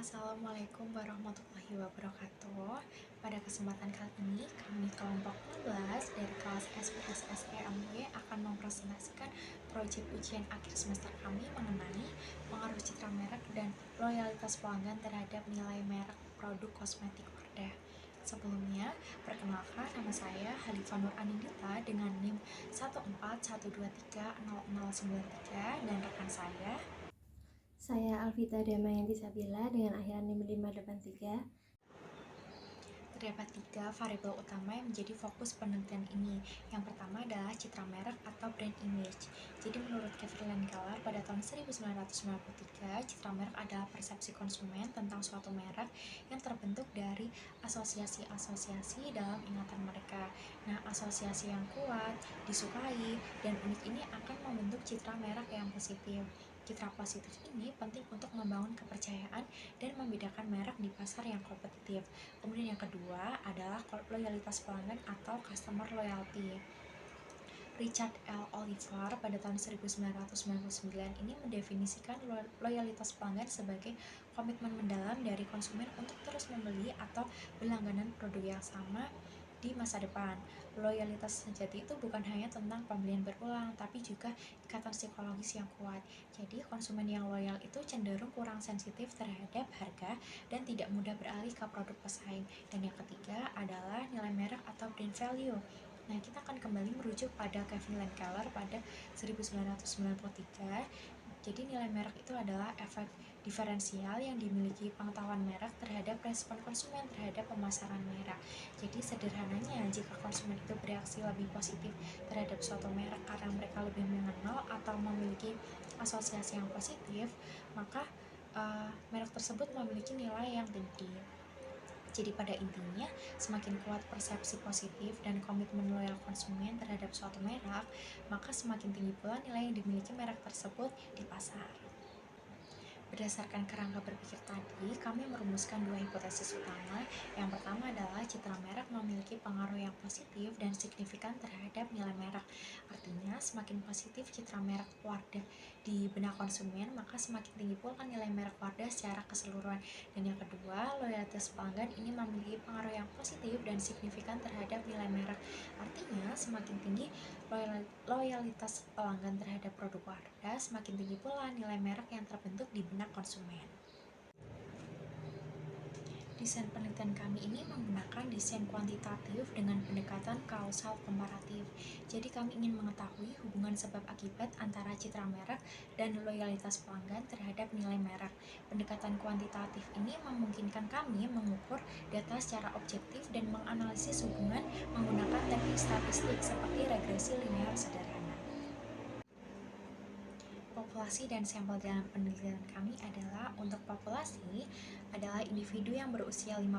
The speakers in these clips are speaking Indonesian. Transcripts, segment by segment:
Assalamualaikum warahmatullahi wabarakatuh. Pada kesempatan kali ini, kami kelompok 16 dari kelas SPSSEMY akan mempresentasikan proyek ujian akhir semester kami mengenai pengaruh citra merek dan loyalitas pelanggan terhadap nilai merek produk kosmetik Wardah. Sebelumnya, perkenalkan nama saya Halifah Nur Anindita dengan NIM 141230093 dan rekan Saya Alvita Damayanti Sabila dengan akhiran NIM 583. Terdapat 3 variabel utama yang menjadi fokus penelitian ini. Yang pertama adalah citra merek atau brand image. Jadi menurut Kevin Keller pada tahun 1993, citra merek adalah persepsi konsumen tentang suatu merek yang terbentuk dari asosiasi-asosiasi dalam ingatan mereka. Nah, asosiasi yang kuat, disukai, dan unik ini akan membentuk citra merek yang positif. Citra positif ini penting untuk membangun kepercayaan dan membedakan merek di pasar yang kompetitif. Kemudian yang kedua adalah loyalitas pelanggan atau customer loyalty. Richard L. Oliver pada tahun 1999 ini mendefinisikan loyalitas pelanggan sebagai komitmen mendalam dari konsumen untuk terus membeli atau berlangganan produk yang sama di masa depan. Loyalitas sejati itu bukan hanya tentang pembelian berulang, tapi juga ikatan psikologis yang kuat. Jadi, konsumen yang loyal itu cenderung kurang sensitif terhadap harga dan tidak mudah beralih ke produk pesaing. Dan yang ketiga adalah nilai merek atau brand value. Nah, kita akan kembali merujuk pada Kevin Keller pada 1993. Jadi nilai merek itu adalah efek diferensial yang dimiliki pengetahuan merek terhadap respon konsumen terhadap pemasaran merek. Jadi sederhananya, jika konsumen itu bereaksi lebih positif terhadap suatu merek karena mereka lebih mengenal atau memiliki asosiasi yang positif, maka merek tersebut memiliki nilai yang tinggi. Jadi pada intinya, semakin kuat persepsi positif dan komitmen loyal konsumen terhadap suatu merek, maka semakin tinggi pula nilai yang dimiliki merek tersebut di pasar. Berdasarkan kerangka berpikir tadi, kami merumuskan 2 hipotesis utama. Yang pertama adalah citra merek memiliki pengaruh yang positif dan signifikan terhadap nilai merek. Artinya, semakin positif citra merek Wardah di benak konsumen, maka semakin tinggi pula nilai merek Wardah secara keseluruhan. Dan yang kedua, loyalitas pelanggan ini memiliki pengaruh yang positif dan signifikan terhadap nilai merek. Artinya, semakin tinggi loyalitas pelanggan terhadap produk Wardah, semakin tinggi pula nilai merek yang terbentuk di benak konsumen. Desain penelitian kami ini menggunakan desain kuantitatif dengan pendekatan kausal komparatif. Jadi kami ingin mengetahui hubungan sebab akibat antara citra merek dan loyalitas pelanggan terhadap nilai merek. Pendekatan kuantitatif ini memungkinkan kami mengukur data secara objektif dan menganalisis hubungan menggunakan teknik statistik seperti regresi linear sederhana. Populasi dan sampel dalam penelitian kami adalah untuk populasi adalah individu yang berusia 15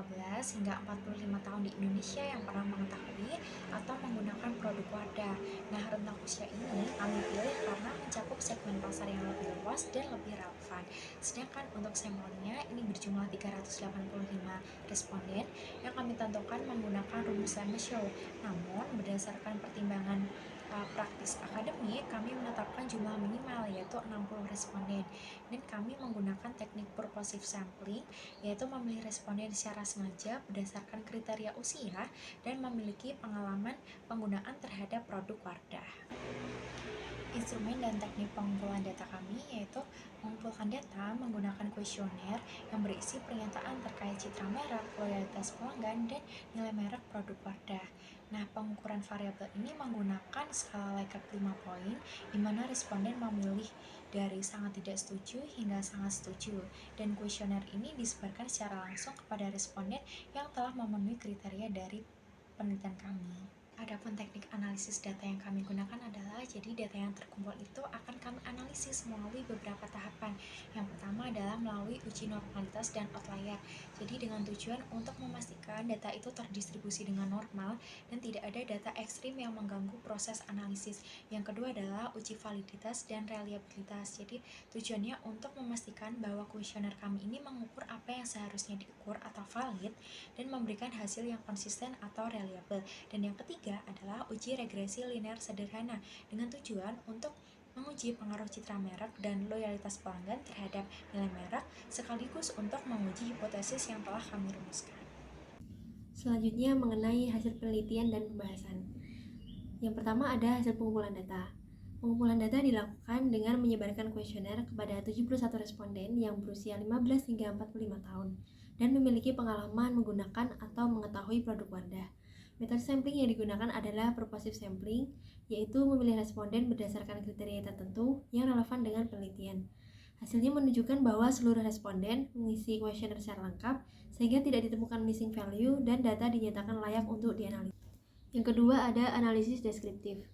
hingga 45 tahun di Indonesia yang pernah mengetahui atau menggunakan produk Wardah. Nah, rentang usia ini kami pilih karena mencakup segmen pasar yang lebih luas dan lebih relevan. Sedangkan untuk sampelnya ini berjumlah 385 responden yang kami tentukan menggunakan rumus Lame-Show. Namun, berdasarkan pertimbangan praktis akademik, kami menetapkan jumlah minimal yaitu 60 responden, dan kami menggunakan teknik purposive sampling, yaitu memilih responden secara sengaja berdasarkan kriteria usia dan memiliki pengalaman penggunaan terhadap produk Wardah. Instrumen dan teknik pengumpulan data kami yaitu mengumpulkan data menggunakan kuesioner yang berisi pernyataan terkait citra merek, loyalitas pelanggan, dan nilai merek produk Wardah. Nah, pengukuran variabel ini menggunakan skala Likert 5 poin, di mana responden memilih dari sangat tidak setuju hingga sangat setuju, dan kuesioner ini disebarkan secara langsung kepada responden yang telah memenuhi kriteria dari penelitian kami. Adapun teknik analisis data yang kami gunakan adalah, jadi data yang terkumpul itu akan kami analisis melalui beberapa tahapan. Yang pertama adalah melalui uji normalitas dan outlier. Jadi dengan tujuan untuk memastikan data itu terdistribusi dengan normal dan tidak ada data ekstrim yang mengganggu proses analisis. Yang kedua adalah uji validitas dan reliabilitas. Jadi tujuannya untuk memastikan bahwa kuesioner kami ini mengukur apa yang seharusnya diukur atau valid dan memberikan hasil yang konsisten atau reliable. Dan yang ketiga adalah uji regresi linear sederhana dengan tujuan untuk menguji pengaruh citra merek dan loyalitas pelanggan terhadap nilai merek, sekaligus untuk menguji hipotesis yang telah kami rumuskan. Selanjutnya mengenai hasil penelitian dan pembahasan. Yang pertama ada hasil pengumpulan data. Pengumpulan data dilakukan dengan menyebarkan kuesioner kepada 71 responden yang berusia 15 hingga 45 tahun dan memiliki pengalaman menggunakan atau mengetahui produk Wardah. Metode sampling yang digunakan adalah purposive sampling, yaitu memilih responden berdasarkan kriteria tertentu yang relevan dengan penelitian. Hasilnya menunjukkan bahwa seluruh responden mengisi kuesioner secara lengkap sehingga tidak ditemukan missing value dan data dinyatakan layak untuk dianalisis. Yang kedua ada analisis deskriptif.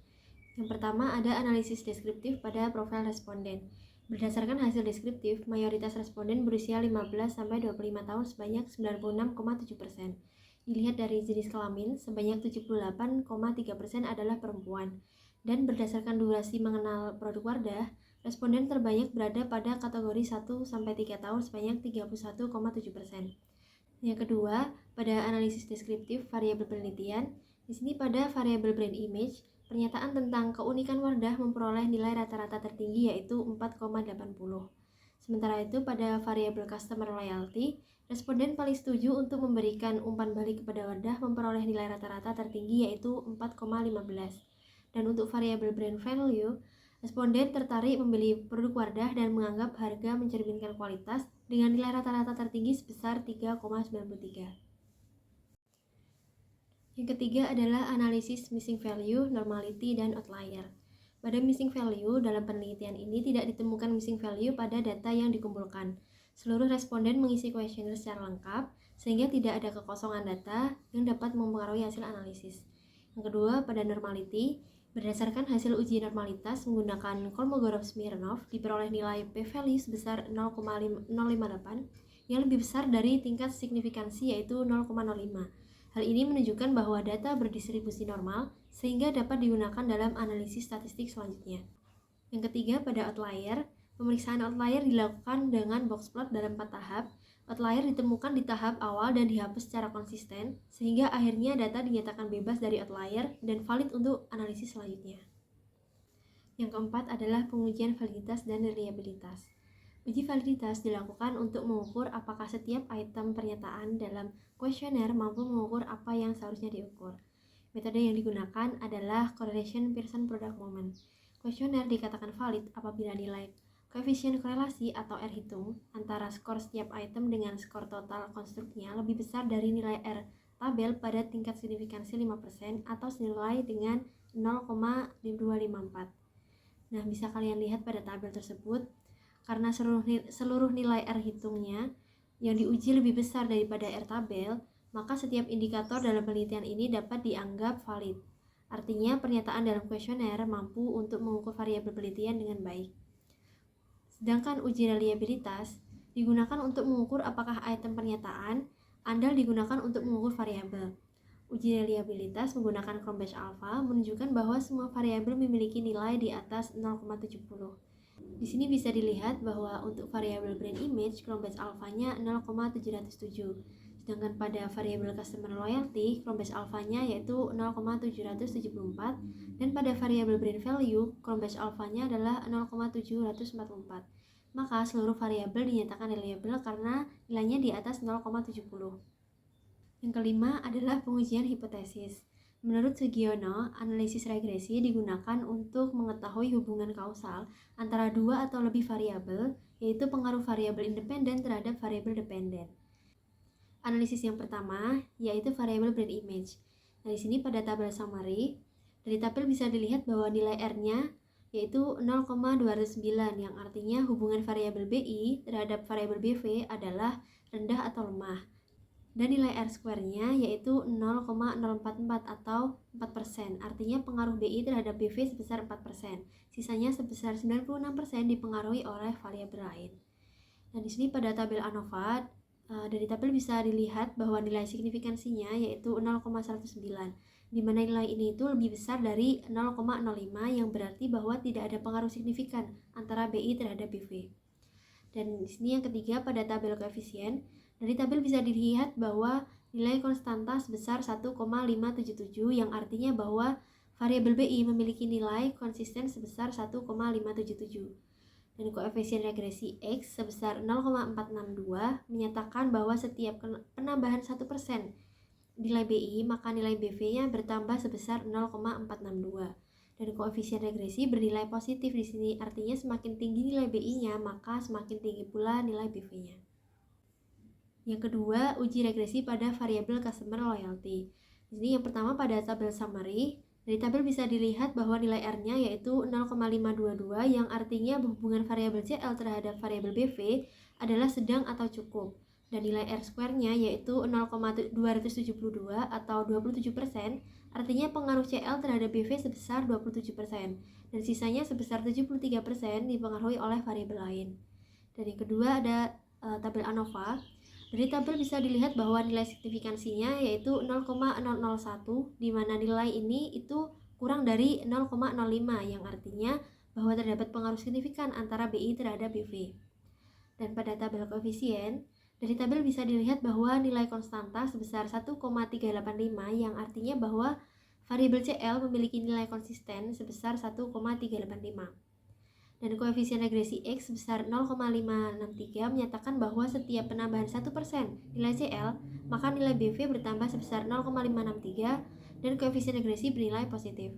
Yang pertama ada analisis deskriptif pada profil responden. Berdasarkan hasil deskriptif, mayoritas responden berusia 15-25 tahun sebanyak 96,7%. Dilihat dari jenis kelamin, sebanyak 78,3% adalah perempuan. Dan berdasarkan durasi mengenal produk Wardah, responden terbanyak berada pada kategori 1-3 tahun sebanyak 31,7%. Yang kedua, pada analisis deskriptif variabel penelitian, di sini pada variabel brand image, pernyataan tentang keunikan Wardah memperoleh nilai rata-rata tertinggi yaitu 4,80. Sementara itu pada variabel customer loyalty, responden paling setuju untuk memberikan umpan balik kepada Wardah memperoleh nilai rata-rata tertinggi yaitu 4,15. Dan untuk variabel brand value, responden tertarik membeli produk Wardah dan menganggap harga mencerminkan kualitas dengan nilai rata-rata tertinggi sebesar 3,93. Yang ketiga adalah analisis missing value, normality, dan outlier. Pada missing value, dalam penelitian ini tidak ditemukan missing value pada data yang dikumpulkan. Seluruh responden mengisi kuesioner secara lengkap, sehingga tidak ada kekosongan data yang dapat mempengaruhi hasil analisis. Yang kedua, pada normality, berdasarkan hasil uji normalitas menggunakan Kolmogorov-Smirnov, diperoleh nilai p-value sebesar 0,058 yang lebih besar dari tingkat signifikansi yaitu 0,05. Hal ini menunjukkan bahwa data berdistribusi normal sehingga dapat digunakan dalam analisis statistik selanjutnya. Yang ketiga, pada outlier, pemeriksaan outlier dilakukan dengan box plot dalam 4 tahap. Outlier ditemukan di tahap awal dan dihapus secara konsisten, sehingga akhirnya data dinyatakan bebas dari outlier dan valid untuk analisis selanjutnya. Yang keempat adalah pengujian validitas dan reliabilitas. Uji validitas dilakukan untuk mengukur apakah setiap item pernyataan dalam kuesioner mampu mengukur apa yang seharusnya diukur. Metode yang digunakan adalah correlation Pearson product moment. Kuesioner dikatakan valid apabila nilai koefisien korelasi atau R hitung antara skor setiap item dengan skor total konstruknya lebih besar dari nilai R tabel pada tingkat signifikansi 5% atau senilai dengan 0,254. Nah, bisa kalian lihat pada tabel tersebut, karena seluruh nilai R hitungnya yang diuji lebih besar daripada R tabel, maka setiap indikator dalam penelitian ini dapat dianggap valid. Artinya, pernyataan dalam kuesioner mampu untuk mengukur variabel penelitian dengan baik. Sedangkan uji reliabilitas digunakan untuk mengukur apakah item pernyataan andal digunakan untuk mengukur variabel. Uji reliabilitas menggunakan Cronbach alpha menunjukkan bahwa semua variabel memiliki nilai di atas 0,70. Di sini bisa dilihat bahwa untuk variabel brand image, Cronbach alpha-nya 0,707. Sedangkan pada variabel customer loyalty, Cronbach alpha-nya yaitu 0,774 dan pada variabel brand value, Cronbach alpha-nya adalah 0,744. Maka seluruh variabel dinyatakan reliable karena nilainya di atas 0,70. Yang kelima adalah pengujian hipotesis. Menurut Sugiono, analisis regresi digunakan untuk mengetahui hubungan kausal antara dua atau lebih variabel, yaitu pengaruh variabel independen terhadap variabel dependen. Analisis yang pertama yaitu variabel brand image. Nah, di sini pada tabel summary, dari tabel bisa dilihat bahwa nilai R-nya yaitu 0,209 yang artinya hubungan variabel BI terhadap variabel BV adalah rendah atau lemah. Dan nilai R-square-nya yaitu 0,044 atau 4%, artinya pengaruh BI terhadap BV sebesar 4%. Sisanya sebesar 96% dipengaruhi oleh variabel lain. Nah, di sini pada tabel ANOVA, dari tabel bisa dilihat bahwa nilai signifikansinya yaitu 0,109, di mana nilai ini itu lebih besar dari 0,05 yang berarti bahwa tidak ada pengaruh signifikan antara BI terhadap BV. Dan di sini yang ketiga pada tabel koefisien, dari tabel bisa dilihat bahwa nilai konstanta sebesar 1,577 yang artinya bahwa variabel BI memiliki nilai konsisten sebesar 1,577 dan koefisien regresi X sebesar 0,462 menyatakan bahwa setiap penambahan 1% nilai BI maka nilai BV-nya bertambah sebesar 0,462 dan koefisien regresi bernilai positif di sini, artinya semakin tinggi nilai BI-nya maka semakin tinggi pula nilai BV-nya. Yang kedua, uji regresi pada variabel customer loyalty. Di sini yang pertama pada tabel summary, dari tabel bisa dilihat bahwa nilai R-nya yaitu 0,522 yang artinya hubungan variabel CL terhadap variabel BV adalah sedang atau cukup. Dan nilai R-square-nya yaitu 0,272 atau 27%, artinya pengaruh CL terhadap BV sebesar 27%, dan sisanya sebesar 73% dipengaruhi oleh variabel lain. Dan yang kedua ada tabel ANOVA. Dari tabel bisa dilihat bahwa nilai signifikansinya yaitu 0,001, di mana nilai ini itu kurang dari 0,05 yang artinya bahwa terdapat pengaruh signifikan antara BI terhadap BV. Dan pada tabel koefisien, dari tabel bisa dilihat bahwa nilai konstanta sebesar 1,385 yang artinya bahwa variabel CL memiliki nilai konsisten sebesar 1,385. Dan koefisien regresi X sebesar 0,563 menyatakan bahwa setiap penambahan 1% nilai CL, maka nilai BV bertambah sebesar 0,563 dan koefisien regresi bernilai positif.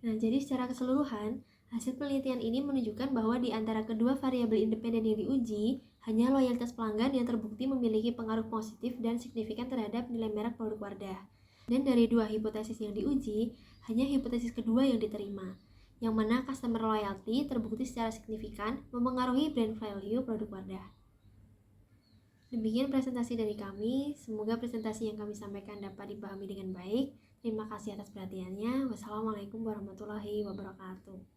Nah, jadi secara keseluruhan, hasil penelitian ini menunjukkan bahwa di antara kedua variabel independen yang diuji, hanya loyalitas pelanggan yang terbukti memiliki pengaruh positif dan signifikan terhadap nilai merek produk Wardah. Dan dari dua hipotesis yang diuji, hanya hipotesis kedua yang diterima, yang mana customer loyalty terbukti secara signifikan mempengaruhi brand value produk Wardah. Demikian presentasi dari kami, semoga presentasi yang kami sampaikan dapat dipahami dengan baik. Terima kasih atas perhatiannya. Wassalamualaikum warahmatullahi wabarakatuh.